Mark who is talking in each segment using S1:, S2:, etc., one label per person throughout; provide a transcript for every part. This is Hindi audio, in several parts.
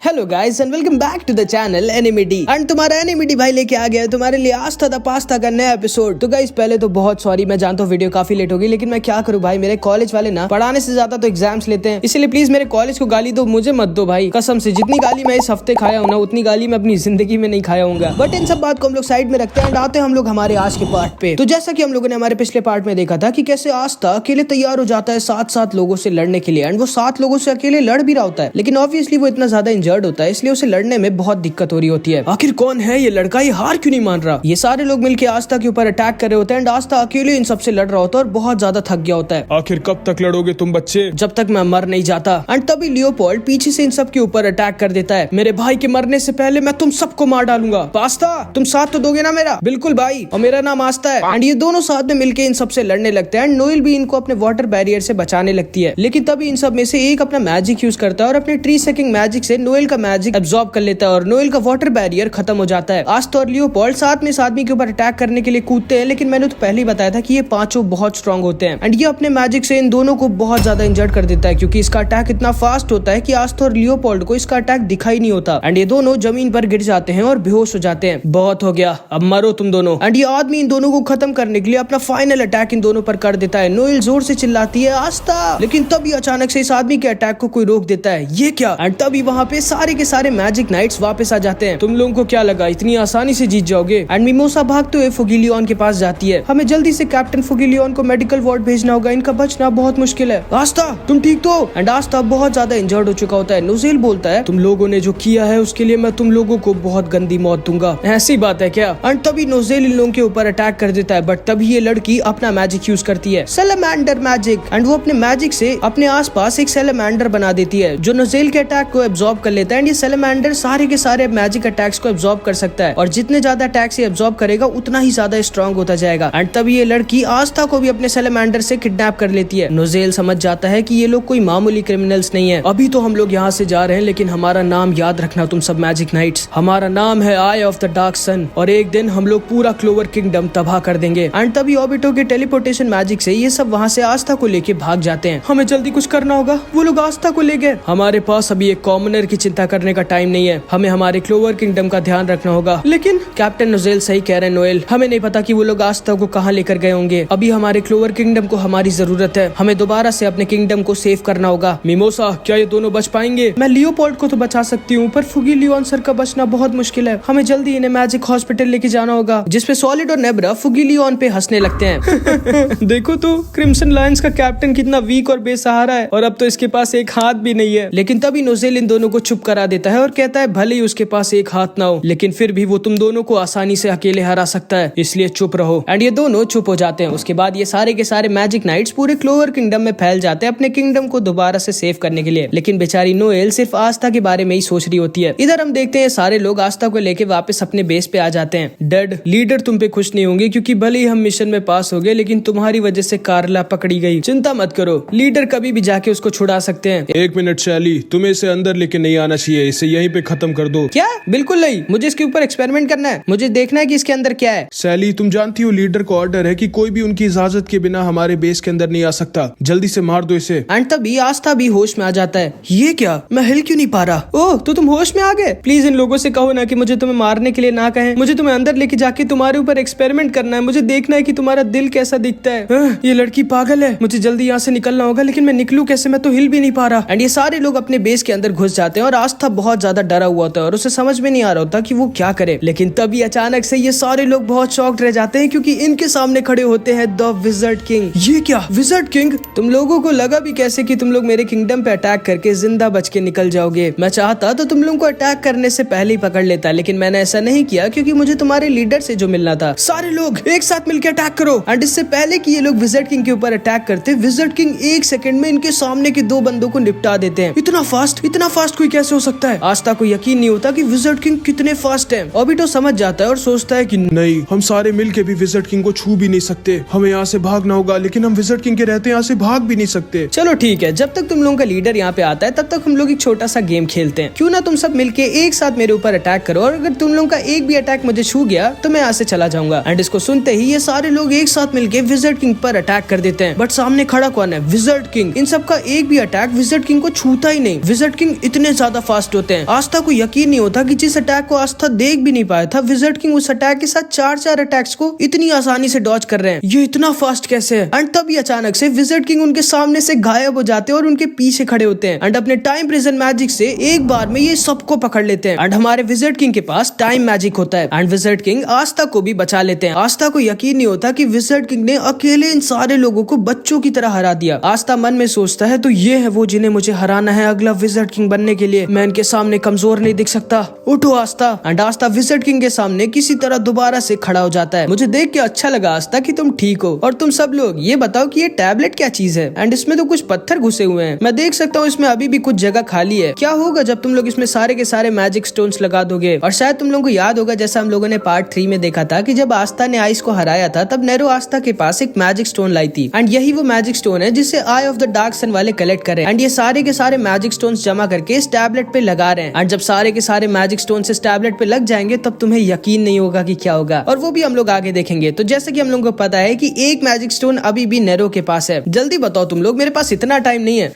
S1: Hello guys and welcome back to the channel एनिमिडी एंड तुम्हारा एनिमिडी भाई लेके आ गया है तुम्हारे लिए आस्था द पास्ता का नया एपिसोड। तो गाइस पहले तो बहुत सॉरी, मैं जानता हूँ वीडियो काफी लेट होगी, लेकिन मैं क्या करूँ भाई, मेरे कॉलेज वाले ना पढ़ाने से ज्यादा तो एग्जाम्स लेते हैं, इसलिए प्लीज मेरे कॉलेज को गाली दो, मुझे मत दो भाई, कसम से। जितनी गाली मैं इस हफ्ते खाया हूँ ना उतनी गाली मैं अपनी जिंदगी में नहीं खाया हूँ। बट इन सब बात को हम लोग साइड में रखते हैं एंड आते हैं हम लोग हमारे आज के पार्ट पे। तो जैसा कि हम लोगों ने हमारे पिछले पार्ट में देखा था कि कैसे आस्था अकेले तैयार हो जाता है 7 लोगों से लड़ने के लिए एंड वो 7 लोगों से अकेले लड़ भी रहा होता है, लेकिन ऑब्वियसली वो इतना ज्यादा इंजर्ड होता है, इसलिए उसे लड़ने में बहुत दिक्कत हो रही होती है। आखिर कौन है ये लड़का, ये हार क्यों नहीं मान रहा। ये सारे लोग मिलकर आस्था के ऊपर अटैक कर रहे होते हैं एंड आस्था अकेले इन सबसे लड़ रहा होता है और बहुत ज्यादा थक गया होता है।
S2: आखिर कब तक लड़ोगे तुम बच्चे,
S1: जब तक मैं मर नहीं जाता। एंड तभी लियोपोल्ड पीछे से इन सब के ऊपर अटैक कर देता है। मेरे भाई के मरने से पहले मैं तुम सबको मार डालूंगा। पास्ता तुम साथ तो दोगे ना मेरा? बिल्कुल भाई, और मेरा नाम आस्था है। एंड ये दोनों साथ में मिलकर इन सबसे लड़ने लगते हैं एंड नोएल भी इनको अपने वाटर बैरियर से बचाने लगती है, लेकिन तभी इन सब में से एक अपना मैजिक यूज करता है और अपने ट्री सकिंग मैजिक से नोएल का मैजिक एब्जॉर्ब कर लेता है और नोएल का वाटर बैरियर खत्म हो जाता है। आस्था और लियोपोल्ड साथ में इस आदमी के ऊपर अटैक करने के लिए कूदते हैं, लेकिन मैंने तो पहले ही बताया था कि ये पांचों बहुत स्ट्रांग होते हैं एंड ये अपने मैजिक से इन दोनों को बहुत ज्यादा इंजर्ड कर देता है, क्योंकि इसका अटैक इतना फास्ट होता है कि आस्था और लियोपोल्ड को इसका अटैक दिखाई नहीं होता एंड ये दोनों जमीन पर गिर जाते हैं और बेहोश हो जाते हैं। बहुत हो गया, अब मरो तुम दोनों। एंड ये आदमी इन दोनों को खत्म करने के लिए अपना फाइनल अटैक इन दोनों पर कर देता है। नोएल जोर से चिल्लाती है आस्था, लेकिन तभी अचानक से इस आदमी के अटैक को कोई रोक देता है। ये क्या? एंड तभी वहाँ पे सारे के सारे मैजिक नाइट्स वापस आ जाते हैं। तुम लोगों को क्या लगा इतनी आसानी से जीत जाओगे? एंड मिमोसा भागते हुए फुगिलियन के पास जाती है। हमें जल्दी से कैप्टन फुगिलियन को मेडिकल वार्ड भेजना होगा, इनका बचना बहुत मुश्किल है। आस्था तुम ठीक तो? एंड आस्था बहुत ज्यादा इंजर्ड हो चुका होता है। नोज़ेल बोलता है तुम लोगों ने जो किया है उसके लिए मैं तुम लोगों को बहुत गंदी मौत दूंगा। ऐसी बात है क्या? एंड तभी नोज़ेल इन लोगों के ऊपर अटैक कर देता है, बट तभी ये लड़की अपना मैजिक यूज करती है, सैलामेंडर मैजिक, एंड वो अपने मैजिक से अपने आसपास एक सैलामेंडर बना देती है जो नोज़ेल के अटैक को एब्जॉर्ब कर लेता है एंड ये सैलामेंडर सारे के सारे मैजिक अटैक्स को एब्जॉर्ब कर सकता है और जितने ज्यादा अटैक से एब्जॉर्ब करेगा उतना ही ज्यादा स्ट्रांग होता जाएगा। एंड तभी ये लड़की आस्था को भी अपने सैलामेंडर से किडनैप कर लेती है। नोज़ेल समझ जाता है कि ये लोग कोई मामूली क्रिमिनल्स नहीं है। अभी तो हम लोग यहाँ से जा रहे हैं, लेकिन हमारा नाम याद रखना तुम सब मैजिक नाइट्स। हमारा नाम है आई ऑफ द डार्क सन और एक दिन हम लोग पूरा क्लोवर किंगडम तबाह कर देंगे। एंड तभी ऑबिटो के टेलीपोर्टेशन मैजिक से ये सब वहाँ से आस्था को लेके भाग जाते हैं। हमें जल्दी कुछ करना होगा, वो लोग आस्था को ले गए। हमारे पास अभी एक कॉमनर की चिंता करने का टाइम नहीं है, हमें हमारे क्लोवर किंगडम का ध्यान रखना होगा। लेकिन कैप्टन नोज़ेल सही कह रहे हैं नोएल, हमें नहीं पता कि वो लोग आस्था को कहाँ लेकर गए होंगे। अभी हमारे क्लोवर किंगडम को हमारी जरूरत है, हमें दोबारा से अपने किंगडम को सेव करना होगा। मिमोसा क्या ये दोनों बच पाएंगे? मैं लियोपोल्ड को तो बचा सकती हूँ, पर फुगिलियन सर का बचना बहुत मुश्किल है। हमें जल्दी इन्हें मैजिक हॉस्पिटल लेके जाना होगा, जिसपे सॉलिड और नेब्रा फुगिलियन पे हंसने लगते हैं। देखो तो क्रिम्सन लायंस का कैप्टन कितना वीक और बेसहारा है, और अब तो इसके पास एक हाथ भी नहीं है। लेकिन तभी नोज़ेल इन दोनों को चुप करा देता है और कहता है भले ही उसके पास एक हाथ ना हो, लेकिन फिर भी वो तुम दोनों को आसानी से अकेले हरा सकता है, इसलिए चुप रहो। एंड ये दोनों चुप हो जाते हैं। उसके बाद ये सारे के सारे मैजिक नाइट्स पूरे क्लोवर किंगडम में फैल जाते हैं अपने किंगडम को दोबारा से सेव करने के लिए, लेकिन बेचारी नोएल सिर्फ आस्था के बारे में ही सोच रही होती है। इधर हम देखते हैं सारे लोग आस्था को लेके वापस अपने बेस पे आ जाते हैं। डैड, लीडर तुम पे खुश नहीं होंगे क्योंकि भले ही हम मिशन में पास हो गए, लेकिन तुम्हारी वजह से कार्ला पकड़ी गई। चिंता मत करो, लीडर कभी भी जाके उसको छुड़ा सकते हैं।
S2: एक मिनट शैली, तुम्हें इसे अंदर लेके नहीं आना चाहिए, इसे यहीं पे खत्म कर दो।
S1: क्या? बिल्कुल नहीं, मुझे इसके ऊपर एक्सपेरिमेंट करना है, मुझे देखना है कि इसके अंदर क्या है।
S2: सैली तुम जानती हो लीडर को ऑर्डर है कि कोई भी उनकी इजाजत के बिना हमारे बेस के अंदर नहीं आ सकता, जल्दी से मार दो इसे।
S1: एंड तभी आस्था भी होश में आ जाता है। ये क्या, मैं हिल क्यों नहीं पा रहा? ओह तो तुम होश में आ गए। प्लीज इन लोगों से कहो ना कि मुझे तुम्हें मारने के लिए ना कहें, मुझे तुम्हें अंदर लेके जाके तुम्हारे ऊपर एक्सपेरिमेंट करना है, मुझे देखना है कि तुम्हारा दिल कैसा दिखता है। ये लड़की पागल है, मुझे जल्दी यहाँ से निकलना होगा, लेकिन मैं निकलूं कैसे, मैं तो हिल भी नहीं पा रहा। एंड ये सारे लोग अपने बेस के अंदर घुस जाते हैं और आस्था बहुत ज्यादा डरा हुआ होता है और उसे समझ में नहीं आ रहा होता कि वो क्या करे। लेकिन तभी अचानक से ये सारे लोग बहुत शॉक्ड रह जाते हैं क्योंकि इनके सामने खड़े होते हैं द विज़र्ड किंग। ये क्या, विज़र्ड किंग? तुम लोगों को लगा भी कैसे कि तुम लोग मेरे किंगडम पे अटैक करके जिंदा बच के निकल जाओगे? मैं चाहता तो तुम लोगों को अटैक करने से पहले ही पकड़ लेता, लेकिन मैंने ऐसा नहीं किया क्योंकि मुझे तुम्हारे लीडर से जो मिलना था। सारे लोग एक साथ मिलकर अटैक करो। एंड इससे पहले कि ये लोग विज़र्ड किंग के ऊपर अटैक करते, विज़र्ड किंग 1 सेकंड में इनके सामने के 2 बंदों को निपटा देते हैं। इतना फास्ट कोई कैसे हो सकता है? आस्था को यकीन नहीं होता कि विज़र्ड किंग कितने फास्ट है। ऑबिटो समझ जाता है और सोचता है कि
S2: नहीं, हम सारे मिलके भी विज़र्ड किंग को छू भी नहीं सकते, हमें यहाँ से भागना होगा, लेकिन हम विज़र्ड किंग के रहते यहाँ से भाग भी नहीं सकते।
S1: चलो ठीक है, जब तक तुम लोगों का लीडर यहाँ पे आता है तब तक हम लोग एक छोटा सा गेम खेलते हैं। क्यों ना तुम सब मिलके एक साथ मेरे ऊपर अटैक करो, और अगर तुम लोगों का एक भी अटैक मुझे छू गया तो मैं यहाँ से चला जाऊंगा। एंड इसको सुनते ही ये सारे लोग एक साथ मिलके विज़र्ड किंग पर अटैक कर देते हैं, बट सामने खड़ा कौन है? Wizard king. इन सब का एक भी अटैक विज़र्ड किंग को छूता ही नहीं। विज़र्ड किंग इतने ज्यादा ज्यादा फास्ट होते हैं। आस्था को यकीन नहीं होता कि जिस अटैक को आस्था देख भी नहीं पाया था, विज़र्ड किंग उस अटैक के साथ 4 अटैक्स को इतनी आसानी से डॉज कर रहे हैं। ये इतना फास्ट कैसे है? एंड तभी अचानक से विज़र्ड किंग उनके सामने से गायब हो जाते हैं और उनके पीछे खड़े होते हैं एंड अपने टाइम प्रिजन मैजिक से एक बार में ये सबको पकड़ लेते हैं। एंड हमारे विज़र्ड किंग के पास टाइम मैजिक होता है एंड विज़र्ड किंग आस्था को भी बचा लेते हैं। आस्था को यकीन नहीं होता कि विज़र्ड किंग ने अकेले इन सारे लोगों को बच्चों की तरह हरा दिया। आस्था मन में सोचता है तो ये है वो जिन्हें मुझे हराना है अगला विज़र्ड किंग बनने के लिए। मैं इनके सामने कमजोर नहीं दिख सकता। उठो आस्था। एंड आस्था विज़र्ड किंग के सामने किसी तरह दोबारा से खड़ा हो जाता है। मुझे देख के अच्छा लगा आस्था कि तुम ठीक हो। और तुम सब लोग ये बताओ कि ये टैबलेट क्या चीज है? एंड इसमें तो कुछ पत्थर घुसे हुए हैं। मैं देख सकता हूँ इसमें अभी भी कुछ जगह खाली है। क्या होगा जब तुम लोग इसमें सारे के सारे मैजिक स्टोन्स लगा दोगे? और शायद तुम लोगों को याद होगा जैसा हम लोगों ने पार्ट 3 में देखा था कि जब आस्था ने आइस को हराया था तब नेरो आस्था के पास एक मैजिक स्टोन लाई थी एंड यही वो मैजिक स्टोन है जिसे आई ऑफ द डार्क सन वाले कलेक्ट करे एंड ये सारे के सारे मैजिक स्टोन्स जमा करके इस टैबलेट पे लगा रहे हैं। एंड जब सारे के सारे मैजिक स्टोन्स इस टैबलेट पे लग जाएंगे तब तुम्हें यकीन नहीं होगा कि क्या होगा, और वो भी हम लोग आगे देखेंगे। तो जैसे कि हम लोगों को पता है कि एक मैजिक स्टोन अभी भी नेरो के पास है। जल्दी बताओ तुम लोग, मेरे पास इतना टाइम नहीं है।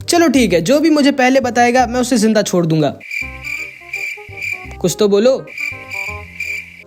S1: चलो ठीक है, जो भी मुझे पहले बताएगा मैं उसे जिंदा छोड़ दूंगा। कुछ तो बोलो।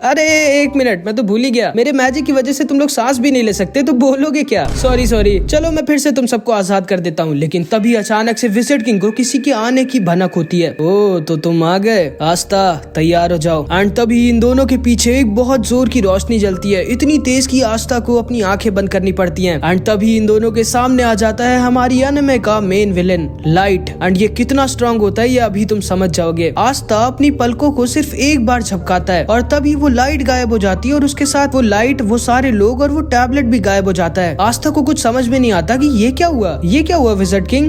S1: अरे एक मिनट, मैं तो भूल ही गया। मेरे मैजिक की वजह से तुम लोग सांस भी नहीं ले सकते, तो बोलोगे क्या? सॉरी। चलो मैं फिर से तुम सबको आजाद कर देता हूँ। लेकिन तभी अचानक से विज़र्ड किंग को किसी के आने की भनक होती है। ओ तो तुम आ गए। आस्था तैयार हो जाओ। एंड तभी इन दोनों के पीछे एक बहुत जोर की रोशनी जलती है, इतनी तेज की आस्था को अपनी आंखें बंद करनी पड़ती है। एंड तभी इन दोनों के सामने आ जाता है हमारी एनिमे का मेन विलेन लाइट। एंड ये कितना स्ट्रॉन्ग होता है ये अभी तुम समझ जाओगे। आस्था अपनी पलकों को सिर्फ एक बार झपकाता है और तभी वो लाइट गायब हो जाती है और उसके साथ वो लाइट, वो सारे लोग और वो टैबलेट भी गायब हो जाता है। आस्था को कुछ समझ में नहीं आता कि ये क्या हुआ विज़र्ड किंग?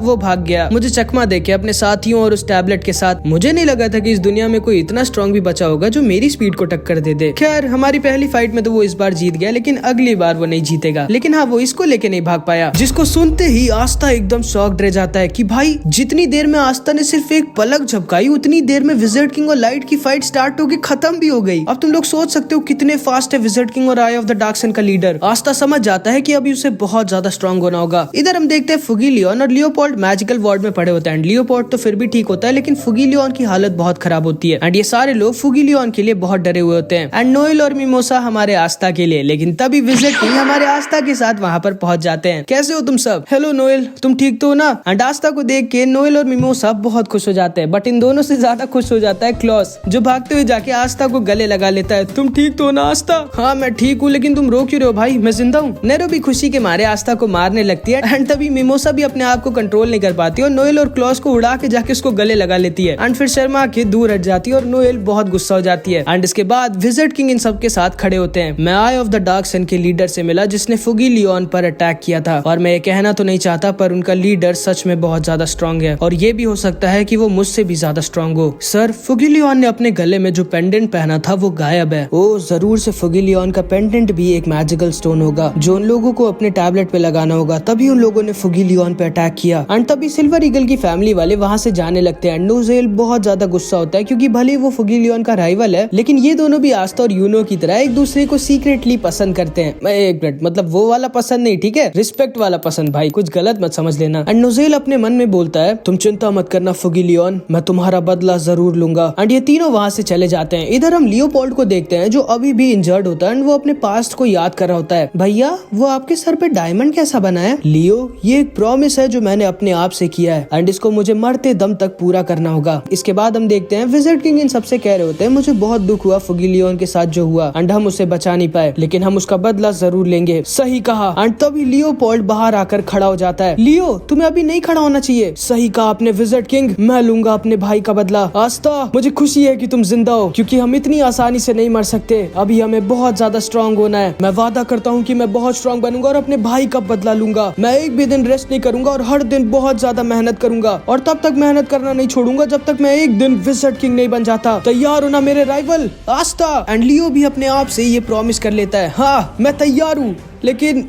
S1: वो भाग गया मुझे चकमा देके अपने साथियों और उस टैबलेट के साथ। मुझे नहीं लगा था कि इस दुनिया में कोई इतना स्ट्रॉन्ग भी बचा होगा जो मेरी स्पीड को टक्कर दे दे। खैर हमारी पहली फाइट में तो वो इस बार जीत गया, लेकिन अगली बार वो नहीं जीतेगा। लेकिन हाँ, वो इसको लेके नहीं भाग पाया, जिसको सुनते ही आस्था एकदम शॉक्ड रह जाता है कि भाई जितनी देर में आस्था ने सिर्फ एक पलक झपकाई उतनी देर में विज़र्ड किंग और लाइट की फाइट स्टार्ट होगी, खत्म भी हो गई। अब तुम लोग सोच सकते हो कितने फास्ट है विज़र्ड किंग और आई ऑफ द डार्क सन का लीडर। आस्था समझ जाता है कि अभी उसे बहुत ज्यादा स्ट्रॉन्ग होना होगा। इधर हम देखते हैं फुगीलियन और लियोपोल्ड मैजिकल वार्ड में पड़े होते हैं। लियोपोल्ड तो फिर भी ठीक होता है, लेकिन फुगीलियन की हालत बहुत खराब होती है एंड ये सारे लोग फुगीलियन के लिए बहुत डरे हुए होते हैं एंड नोएल और मिमोसा हमारे आस्था के लिए। लेकिन तभी विज़र्ड किंग हमारे आस्था के साथ वहाँ पर पहुंच जाते हैं। कैसे हो तुम सब? हेलो नोएल, तुम ठीक तो हो ना? एंड आस्था को देख के नोएल और मिमोसा बहुत खुश हो जाते हैं, बट इन दोनों से ज्यादा खुश हो जाता है क्लॉस, जो भागते हुए जाके आस्था को गले लगा लेता है। तुम ठीक तो हो ना आस्था? हाँ मैं ठीक हूँ, लेकिन तुम रो क्यों रहे हो भाई? मैं जिंदा हूँ। नेरो भी खुशी के मारे आस्था को मारने लगती है एंड तभी मिमोसा भी अपने आप को कंट्रोल नहीं कर पाती और नोएल और क्लॉस को उड़ा के जाके उसको गले लगा लेती है एंड फिर शर्मा के दूर हट जाती है और नोएल बहुत गुस्सा हो जाती है। एंड इसके बाद विज़र्ड किंग इन सब के साथ खड़े होते हैं। मैं आई ऑफ द डार्क सन के लीडर से मिला जिसने फुगीलियन पर अटैक किया था, और मैं ये कहना तो नहीं चाहता पर उनका लीडर सच में बहुत ज्यादा स्ट्रॉन्ग है और ये भी हो सकता है कि वो मुझसे भी ज्यादा स्ट्रॉन्ग हो। सर, फुगीलियन ने अपने गले में जो पेंडेंट पहना था वो गायब है। ओ जरूर से फुगीलियन का पेंडेंट भी एक मैजिकल स्टोन होगा जो उन लोगों को अपने टैबलेट पे लगाना होगा, तभी उन लोगों ने फुगीलियन पे अटैक किया। एंड तभी सिल्वर ईगल की फैमिली वाले वहाँ से जाने लगते हैं। नोज़ेल बहुत ज्यादा गुस्सा होता है क्योंकि भले वो फुगीलियन का राइवल है, लेकिन ये दोनों भी आस्था और यूनो की तरह एक दूसरे को सीक्रेटली पसंद करते हैं। एक मिनट, मतलब वो वाला पसंद नहीं, ठीक है, रिस्पेक्ट वाला पसंद भाई, कुछ गलत मत समझ लेना। एंड नोज़ेल अपने मन में बोलता है, तुम चिंता मत करना फुगीलियन, मैं तुम्हारा बदला जरूर लूंगा। एंड ये तीनों वहाँ से चले जाते हैं। इधर हम लियोपोल्ड को देखते हैं जो अभी भी इंजर्ड होता है एंड वो अपने पास्ट को याद कर रहा होता है। भैया वो आपके सर पे डायमंड कैसा बना है? लियो, ये एक प्रॉमिस है जो मैंने अपने आप से किया है एंड इसको मुझे मरते दम तक पूरा करना होगा। इसके बाद हम देखते हैं विज़र्ड किंग इन सबसे कह रहे होते हैं, मुझे बहुत दुख हुआ फुगीलियन के साथ जो हुआ एंड हम उसे बचा नहीं पाए, लेकिन हम उसका बदला जरूर लेंगे। सही कहा। एंड तभी लियोपोल्ड बाहर आकर खड़ा हो जाता है। लियो, तुम्हें अभी नहीं खड़ा होना चाहिए। सही कहा आपने विज़र्ड किंग, मैं लूंगा अपने भाई का बदला। आस्था, मुझे खुशी है कि तुम जिंदा हो क्योंकि हम इतनी आसानी से नहीं मर सकते। अभी हमें बहुत ज्यादा स्ट्रॉन्ग होना है। मैं वादा करता हूँ कि मैं बहुत स्ट्रॉन्ग बनूंगा और अपने भाई का बदला लूंगा। मैं एक भी दिन रेस्ट नहीं करूंगा और हर दिन बहुत ज्यादा मेहनत करूंगा और तब तक मेहनत करना नहीं छोड़ूंगा जब तक मैं एक दिन विज़र्ड किंग नहीं बन जाता। तैयार हो ना मेरे राइवल आस्था? एंड लियो भी अपने आप से ये प्रॉमिस कर लेता है, हाँ मैं तैयार हूँ, लेकिन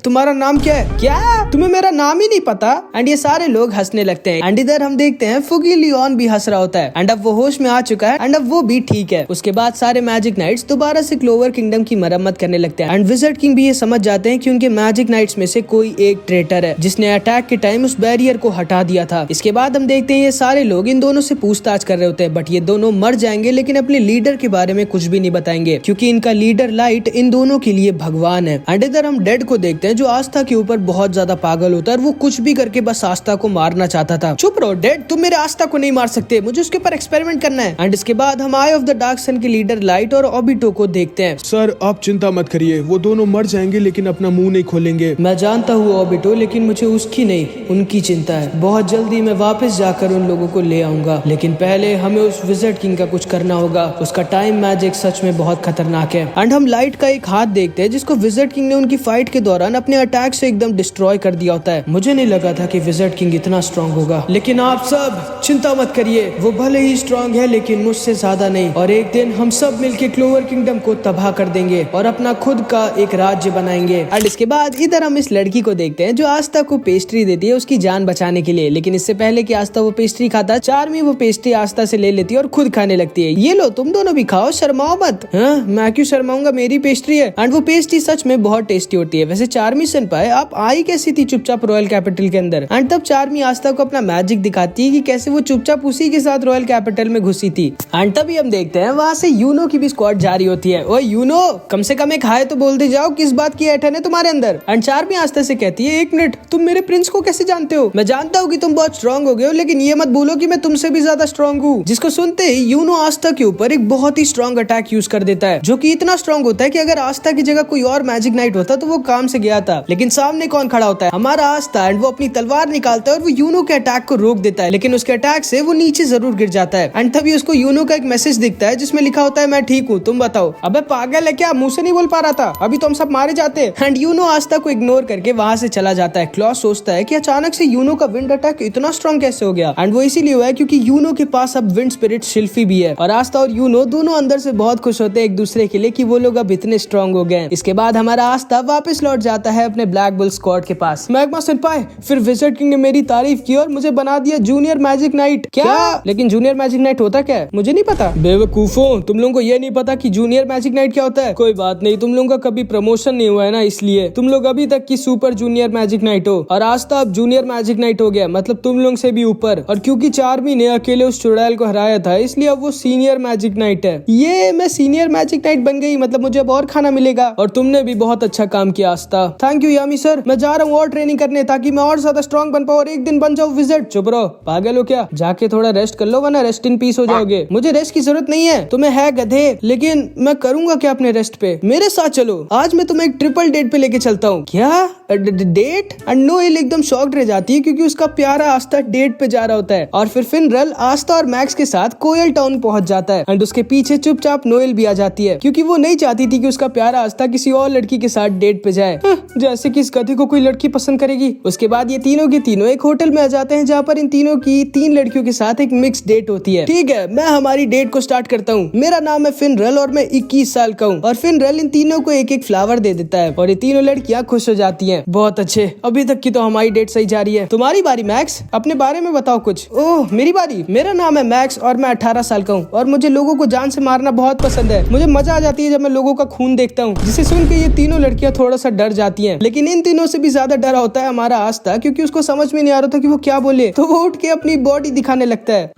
S1: तुम्हारा नाम क्या है? क्या तुम्हें मेरा नाम ही नहीं पता? एंड ये सारे लोग हंसने लगते हैं। एंड इधर हम देखते हैं फुगी लियोन भी हंस रहा होता है। एंड अब वो होश में आ चुका है एंड अब वो भी ठीक है। उसके बाद सारे मैजिक नाइट्स दोबारा से क्लोवर किंगडम की मरम्मत करने लगते हैं। एंड विज़र्ड किंग भी ये समझ जाते हैं कि उनके मैजिक नाइट्स में से कोई एक ट्रेटर है जिसने अटैक के टाइम उस बैरियर को हटा दिया था। इसके बाद हम देखते हैं ये सारे लोग इन दोनों से पूछताछ कर रहे होते हैं, बट ये दोनों मर जाएंगे लेकिन अपने लीडर के बारे में कुछ भी नहीं बताएंगे क्योंकि इनका लीडर लाइट इन दोनों के लिए भगवान है। एंड इधर हम डेड को देखते हैं जो आस्था के ऊपर बहुत ज्यादा पागल होता है और वो कुछ भी करके बस आस्था को मारना चाहता था। चुप रहो डेड, तुम मेरे आस्था को नहीं मार सकते, मुझे उसके ऊपर एक्सपेरिमेंट करना है। एंड इसके बाद हम आई ऑफ द डार्क सन के लीडर लाइट और ओबिटो को देखते हैं।
S2: सर आप चिंता मत करिए, वो दोनों मर जाएंगे लेकिन अपना मुंह नहीं खोलेंगे।
S1: मैं जानता हूँ ओबिटो, लेकिन मुझे उसकी नहीं उनकी चिंता है। बहुत जल्दी मैं वापस जाकर उन लोगों को ले आऊंगा, लेकिन पहले हमें उस विज़र्ड किंग का कुछ करना होगा। उसका टाइम मैजिक सच में बहुत खतरनाक है। एंड हम लाइट का एक हाथ देखते हैं जिसको विज़र्ड किंग ने उनकी फाइट के दौरान अपने अटैक से एकदम डिस्ट्रॉय कर दिया होता है। मुझे नहीं लगा था कि विज़र्ड किंग इतना स्ट्रॉन्ग होगा, लेकिन आप सब चिंता मत करिए, वो भले ही स्ट्रॉन्ग है लेकिन मुझसे ज्यादा नहीं। और एक दिन हम सब मिलके क्लोवर किंगडम को तबाह कर देंगे और अपना खुद का एक राज्य बनाएंगे। एंड इसके बाद इधर हम इस लड़की को देखते हैं जो आस्था को पेस्ट्री देती है उसकी जान बचाने के लिए, लेकिन इससे पहले कि आस्था वो पेस्ट्री खाता, चार्मी वो पेस्ट्री आस्था से ले लेती है और खुद खाने लगती है। ये लो तुम दोनों भी खाओ, शर्माओ मत। हाँ, मैं क्यों शर्माऊंगा, मेरी पेस्ट्री है। एंड वो पेस्ट्री सच में बहुत टेस्टी होती है। वैसे चार्मी सेनपाई आप आई कैसी थी चुपचाप रॉयल कैपिटल के अंदर? एंड तब चार्मी आस्था को अपना मैजिक दिखाती है कि कैसे वो चुपचाप उसी के साथ रॉयल कैपिटल में घुसी थी। एंड तभी हम देखते हैं वहाँ से यूनो की भी स्क्वाड जारी होती है। ओ यूनो, कम से कम एक हाय तो बोलते जाओ, किस बात की ऐठन है तुम्हारे अंदर? एंड चार्मी आस्था से कहती है, एक मिनट, तुम मेरे प्रिंस को कैसे जानते हो? मैं जानता हूँ कि तुम बहुत स्ट्रॉन्ग हो गए हो, लेकिन ये मत बोलो कि मैं तुमसे भी ज्यादा स्ट्रॉन्ग हूँ। जिसको सुनते ही यूनो आस्था के ऊपर एक बहुत ही स्ट्रॉन्ग अटैक यूज कर देता है, जो कि इतना स्ट्रॉन्ग होता है कि अगर आस्था की जगह कोई और मैजिक नाइट होता तो वो काम से गया था। लेकिन सामने कौन खड़ा होता है? हमारा आस्था। एंड वो अपनी तलवार निकालता है और वो यूनो के अटैक को रोक देता है, लेकिन उसके अटैक से वो नीचे जरूर गिर जाता है। एंड तभी उसको यूनो का एक मैसेज दिखता है जिसमें लिखा होता है, मैं ठीक हूँ, तुम बताओ। अबे पागल है क्या, मुंह से नहीं बोल पा रहा था, अभी तो हम सब मारे जाते। एंड यूनो आस्था को इग्नोर करके वहां से चला जाता है। क्लॉस सोचता है कि अचानक से यूनो का विंड अटैक इतना स्ट्रॉन्ग कैसे हो गया? एंड वो इसीलिए हुआ है क्योंकि यूनो के पास अब विंड स्पिरिट शिल्फी भी है। और आस्था और यूनो दोनों अंदर से बहुत खुश होते हैं एक दूसरे के लिए कि वो लोग अब इतने स्ट्रॉन्ग हो गए। इसके बाद हमारा आस्था वापस लौट जाता है अपने ब्लैक बुल स्क्वाड के पास। मैग्मा सेनपाई, फिर विज़र्ड किंग ने मेरी तारीफ की और मुझे बना दिया जूनियर मैजिक नाइट। क्या? लेकिन जूनियर मैजिक नाइट होता क्या है? मुझे नहीं पता। बेवकूफों, तुम लोगों को ये नहीं पता कि जूनियर मैजिक नाइट क्या होता है? कोई बात नहीं, तुम लोगों का कभी प्रमोशन नहीं हुआ है ना, इसलिए तुम लोग अभी तक की सुपर जूनियर मैजिक नाइट हो। और आस्था अब जूनियर मैजिक नाइट हो गया, मतलब तुम लोग से भी ऊपर। और क्योंकि चार्मी ने अकेले उस चुड़ैल को हराया था, इसलिए अब वो सीनियर मैजिक नाइट है। ये मैं सीनियर मैजिक नाइट बन गई, मतलब मुझे अब और खाना मिलेगा। और तुमने भी बहुत अच्छा काम किया आस्था। थैंक यू यामी सर, मैं जा रहा हूँ और ट्रेनिंग करने ताकि मैं और ज्यादा स्ट्रॉन्ग बन पाऊँ और एक दिन बन जाऊँ विज़र्ड। चुप रहो, पागल हो क्या? जाके थोड़ा रेस्ट कर लो वरना रेस्ट इन पीस हो जाओगे। मुझे रेस्ट की जरूरत नहीं है, तुम्हें है गधे। लेकिन मैं करूंगा क्या अपने रेस्ट पे? मेरे साथ चलो, आज मैं तुम्हें एक ट्रिपल डेट पे लेके चलता हूँ। क्या डेट? एंड नोएल एकदम शॉक्ड रह जाती है क्योंकि उसका प्यारा आस्था डेट पे जा रहा होता है। और फिर फिनरल आस्था और मैक्स के साथ कोयल टाउन पहुंच जाता है। एंड उसके पीछे चुपचाप नोएल भी आ जाती है क्योंकि वो नहीं चाहती थी कि उसका प्यारा आस्था किसी और लड़की के साथ डेट पे जाए, जैसे कि इस गधे को कोई लड़की पसंद करेगी। उसके बाद ये तीनों के तीनों एक होटल में आ जाते हैं जहाँ पर इन तीनों की 3 लड़कियों के साथ एक मिक्स डेट होती है। ठीक है, मैं हमारी डेट को स्टार्ट करता हूँ। मेरा नाम है फिनरल और मैं 21 साल का हूँ। और फिनरल इन तीनों को एक एक फ्लावर दे देता है और ये तीनों लड़कियाँ खुश हो जाती हैं। बहुत अच्छे, अभी तक की तो हमारी डेट सही जा रही है। तुम्हारी बारी मैक्स, अपने बारे में बताओ कुछ। ओह मेरी बारी। मेरा नाम है मैक्स और मैं 18 साल का हूँ और मुझे लोगों को जान से मारना बहुत पसंद है। मुझे मजा आ जाती है जब मैं लोगों का खून देखता हूँ, जिसे सुन के ये तीनों लड़कियां थोड़ा सा डर जाती हैं। लेकिन इन तीनों से भी ज्यादा डरा होता है हमारा आस्था, क्योंकि उसको समझ में नहीं आ रहा था कि वो क्या बोले, तो वो उठ के अपनी बॉडी दिखाने लगता है।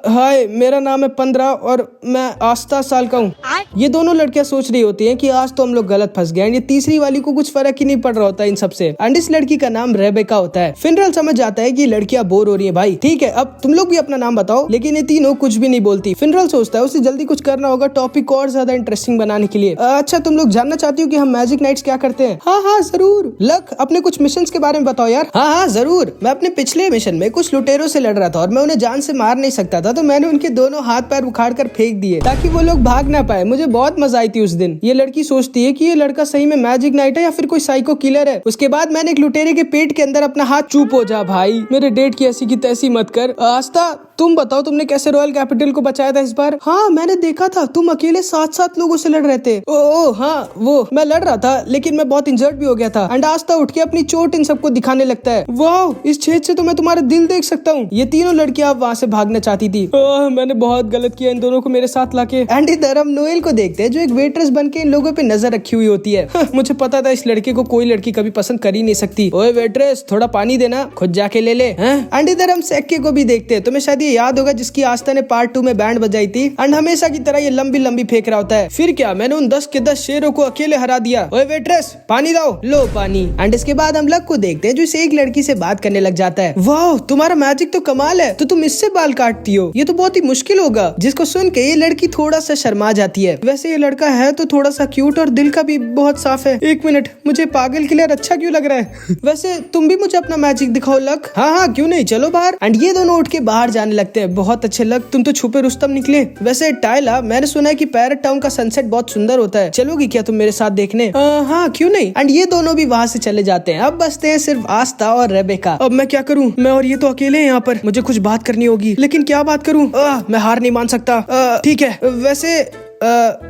S1: हाय, मेरा नाम है 15 और मैं आस्था साल का हूँ। ये दोनों लड़कियां सोच रही होती हैं कि आज तो हम लोग गलत फंस गए। ये तीसरी वाली को कुछ फर्क ही नहीं पड़ रहा होता इन सबसे। एंड इस लड़की का नाम रेबेका होता है। फिनरल समझ जाता है कि लड़कियां बोर हो रही है। भाई ठीक है, अब तुम लोग भी अपना नाम बताओ। लेकिन ये तीनों कुछ भी नहीं बोलती। फिनरल सोचता है उसे जल्दी कुछ करना होगा टॉपिक को और ज्यादा इंटरेस्टिंग बनाने के लिए। अच्छा, तुम लोग जानना चाहती हो कि हम मैजिक नाइट्स क्या करते हैं? हाँ हाँ जरूर। लक, अपने कुछ मिशन के बारे में बताओ यार। हाँ हाँ जरूर। मैं अपने पिछले मिशन में कुछ लुटेरों से लड़ रहा था और मैं उन्हें जान से मार नहीं सकता था, तो मैंने उनके दोनों हाथ पैर उखाड़ कर फेंक दिए ताकि वो लोग भाग ना पाए। मुझे बहुत मजा आई थी उस दिन। ये लड़की सोचती है कि ये लड़का सही में मैजिक नाइट है या फिर कोई साइको किलर है। उसके बाद मैंने एक लुटेरे के पेट के अंदर अपना हाथ। चुप हो जा भाई, मेरे डेट की ऐसी की तैसी मत कर। आस्था, तुम बताओ तुमने कैसे रॉयल कैपिटल को बचाया था इस बार? हाँ मैंने देखा था, तुम अकेले 7 लोगों से लड़ रहे थे। ओ हाँ, वो मैं लड़ रहा था लेकिन मैं बहुत इंजर्ड भी हो गया था। एंड आस्था उठ के अपनी चोट इन सबको दिखाने लगता है। वाह, इस छेद से तो मैं तुम्हारा दिल देख सकता हूँ। ये तीनों लड़कियां वहाँ से भागना चाहती थी। मैंने बहुत गलत किया इन दोनों को मेरे साथ लाके। एंड इधर हम नोएल को देखते हैं जो एक वेट्रेस बन के इन लोगों पे नजर रखी हुई होती है। मुझे पता था इस लड़के को कोई लड़की कभी पसंद कर ही नहीं सकती। ओए वेट्रेस, थोड़ा पानी देना, खुद जाके ले ले। एंड इधर हम सेक्के को भी देखते हैं। तुम्हें शायद ये याद होगा जिसकी आस्था ने पार्ट 2 में बैंड बजाई थी। एंड हमेशा की तरह ये लंबी लंबी फेंक रहा होता है। फिर क्या, मैंने उन 10 के 10 शेरों को अकेले हरा दिया। ओए वेट्रेस, पानी दो। लो पानी। एंड इसके बाद हम लक को देखते हैं जो इसे एक लड़की से बात करने लग जाता है। वाह, तुम्हारा मैजिक तो कमाल है, तो तुम इससे बाल काटती हो, ये तो बहुत ही मुश्किल होगा। जिसको सुन के ये लड़की थोड़ा सा शर्मा जाती है। वैसे ये लड़का है तो थोड़ा सा क्यूट और दिल का भी बहुत साफ है। एक मिनट, मुझे पागल किलर अच्छा क्यों लग रहा है? वैसे तुम भी मुझे अपना मैजिक दिखाओ लक। हाँ, क्यों नहीं, चलो बाहर। एंड ये दोनों उठ के बाहर जाने लगते हैं। बहुत अच्छे लक, तुम तो छुपे रुस्तम निकले। वैसे टाइला, मैंने सुना है कि पैरेट टाउन का सनसेट बहुत सुंदर होता है, चलोगी क्या तुम मेरे साथ देखने? हाँ, क्यों नहीं। एंड ये दोनों भी वहाँ से चले जाते हैं। अब बचते हैं सिर्फ आस्था और रेबेका। अब मैं क्या करूँ, मैं और ये तो अकेले हैं यहाँ पर। मुझे कुछ बात करनी होगी, लेकिन क्या बात करूँ? मैं हार नहीं मान सकता। ठीक है, वैसे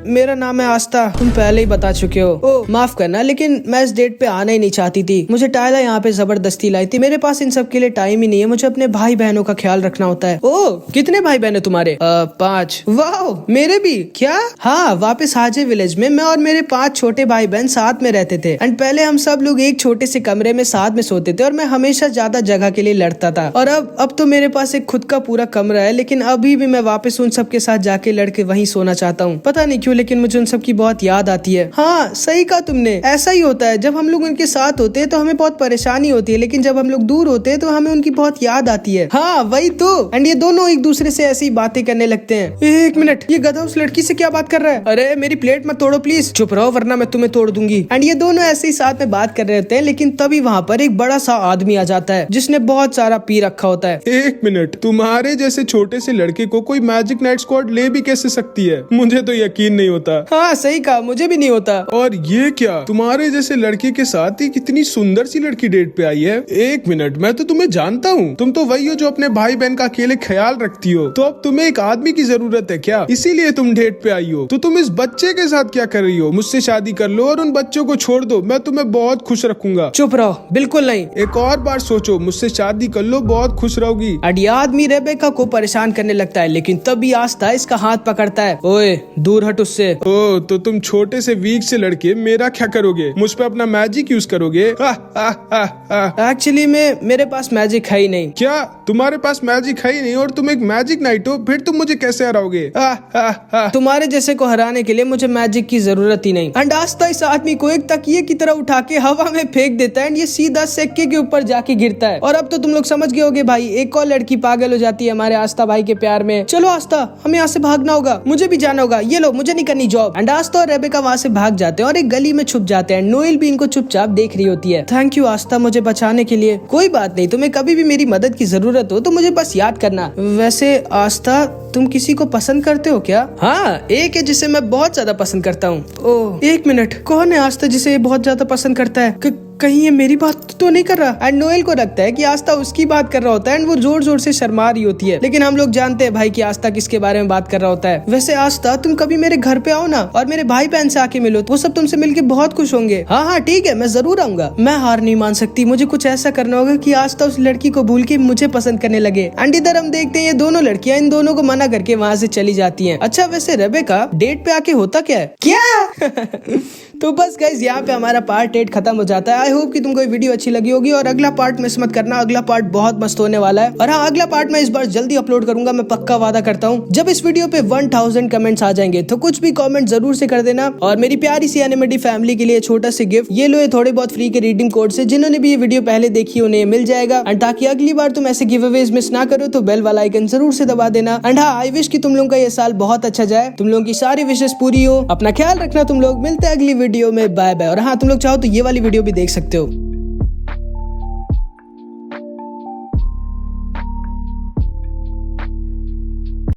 S1: मेरा नाम है आस्था, तुम पहले ही बता चुके हो। ओ माफ करना, लेकिन मैं इस डेट पे आना ही नहीं चाहती थी। मुझे टाइला यहाँ पे जबरदस्ती लाई थी। मेरे पास इन सब के लिए टाइम ही नहीं है। मुझे अपने भाई बहनों का ख्याल रखना होता है। ओ, कितने भाई बहन है तुम्हारे? 5। वाह, मेरे भी। क्या? हाँ, वापस हाजे विलेज में मैं और मेरे 5 छोटे भाई बहन साथ में रहते थे। एंड पहले हम सब लोग एक छोटे से कमरे में साथ में सोते थे और मैं हमेशा ज्यादा जगह के लिए लड़ता था। और अब तो मेरे पास एक खुद का पूरा कमरा है, लेकिन अभी भी मैं वापस उन सब के साथ जाके लड़के वहीं सोना चाहता हूँ। पता नहीं क्यों, लेकिन मुझे उन सब की बहुत याद आती है। हाँ, सही कहा तुमने, ऐसा ही होता है। जब हम लोग उनके साथ होते हैं तो हमें बहुत परेशानी होती है, लेकिन जब हम लोग दूर होते हैं तो हमें उनकी बहुत याद आती है। हाँ, वही तो। एंड ये दोनों एक दूसरे से ऐसी बातें करने लगते हैं। एक मिनट, ये गधा उस लड़की से क्या बात कर रहा है? अरे मेरी प्लेट मत तोड़ो प्लीज। चुप रहो वरना मैं तुम्हें तोड़ दूंगी। एंड ये दोनों ऐसे ही साथ में बात कर रहे होते हैं, लेकिन तभी वहाँ पर एक बड़ा सा आदमी आ जाता है जिसने बहुत सारा पी रखा होता है।
S2: एक मिनट, तुम्हारे जैसे छोटे से लड़के को कोई मैजिक नाइट स्क्वाड ले भी कैसे सकती है? मुझे तो यकीन नहीं होता।
S1: हाँ, सही कहा, मुझे भी नहीं होता।
S2: और ये क्या, तुम्हारे जैसे लड़के के साथ ही कितनी सुंदर सी लड़की डेट पे आई है? एक मिनट, मैं तो तुम्हें जानता हूँ। तुम तो वही हो जो अपने भाई बहन का अकेले ख्याल रखती हो। तो अब तुम्हें एक आदमी की जरूरत है क्या? इसीलिए तुम डेट पे आई हो? तो तुम इस बच्चे के साथ क्या कर रही हो? मुझसे शादी कर लो और उन बच्चों को छोड़ दो, मैं तुम्हें बहुत खुश रखूंगा।
S1: चुप रहो, बिल्कुल नहीं।
S2: एक और बार सोचो, मुझसे शादी कर लो, बहुत खुश रहोगी।
S1: ये आदमी रेबेका को परेशान करने लगता है, लेकिन तभी आस्था इसका हाथ पकड़ता है। ओए, दूर हट उससे।
S2: ओ, तो तुम छोटे से वीक से लड़के मेरा क्या करोगे? मुझ पे अपना मैजिक यूज करोगे?
S1: एक्चुअली में मेरे पास मैजिक है ही नहीं।
S2: क्या तुम्हारे पास मैजिक है ही नहीं और तुम एक मैजिक नाइट हो? फिर तुम मुझे कैसे हराओगे?
S1: तुम्हारे जैसे को हराने के लिए मुझे मैजिक की जरूरत ही नहीं। एंड आस्था इस आदमी को एक तकिए की तरह उठा के हवा में फेंक देता है एंड ये सीधा सेक्के के ऊपर जाके गिरता है। और अब तो तुम लोग समझ गए होगे भाई, एक और लड़की पागल हो जाती है हमारे आस्था भाई के प्यार में। चलो आस्था, हमें यहाँ से भागना होगा, मुझे भी जाना होगा। ये लो, मुझे नहीं करनी जॉब। एंड आस्था और रेबेका वहाँ से भाग जाते हैं और एक गली में छुप जाते हैं। नोएल भी इनको चुपचाप देख रही होती है। थैंक यू आस्था, मुझे बचाने के लिए। कोई बात नहीं, तुम्हें कभी भी मेरी मदद की जरूरत हो तो मुझे बस याद करना। वैसे आस्था, तुम किसी को पसंद करते हो क्या? हाँ, एक है जिसे मैं बहुत ज्यादा पसंद करता हूँ। ओह, एक मिनट, कौन है आस्था जिसे बहुत ज्यादा पसंद करता है? कहीं ये मेरी बात तो नहीं कर रहा? एंड नोएल को लगता है कि आस्था उसकी बात कर रहा होता है एंड वो जोर जोर से शर्मा रही होती है, लेकिन हम लोग जानते हैं भाई कि आस्था किसके बारे में बात कर रहा होता है। वैसे आस्था, तुम कभी मेरे घर पे आओ ना और मेरे भाई बहन से आके मिलो, वो सब तुमसे मिलके बहुत खुश होंगे। हाँ हाँ ठीक है, मैं जरूर आऊंगा। मैं हार नहीं मान सकती, मुझे कुछ ऐसा करना होगा कि आस्था उस लड़की को भूल के मुझे पसंद करने लगे। एंड इधर हम देखते हैं ये दोनों लड़कियां इन दोनों को मना करके वहाँ से चली जाती है। अच्छा, वैसे रेबेका, डेट पे आके होता क्या है? क्या? तो बस गाइस, यहाँ पे हमारा पार्ट 8 खत्म हो जाता है। आई होप कि तुमको ये वीडियो अच्छी लगी होगी और अगला पार्ट मिस मत करना, अगला पार्ट बहुत मस्त होने वाला है। और हाँ, अगला पार्ट मैं इस बार जल्दी अपलोड करूंगा, मैं पक्का वादा करता हूँ। जब इस वीडियो पे 1000 कमेंट्स आ जाएंगे तो कुछ भी कमेंट जरूर से कर देना। और मेरी प्यारी सी एनिमेटी फैमिली के लिए छोटा सा गिफ्ट, ये लो, ये थोड़े बहुत फ्री के रिडीम कोड से जिन्होंने भी ये वीडियो पहले देखी उन्हें मिल जाएगा। एंड ताकि अगली बार तुम ऐसे गिव अवेज मिस ना करो तो बेल वाला आइकन जरूर से दबा देना। एंड हाँ, आई विश कि तुम लोगों का ये साल बहुत अच्छा जाए, तुम लोगों की सारी विशेष पूरी हो। अपना ख्याल रखना तुम लोग, मिलते हैं अगली वीडियो में, बाय बाय। और हाँ, तुम लोग चाहो तो ये वाली वीडियो भी देख सकते हो।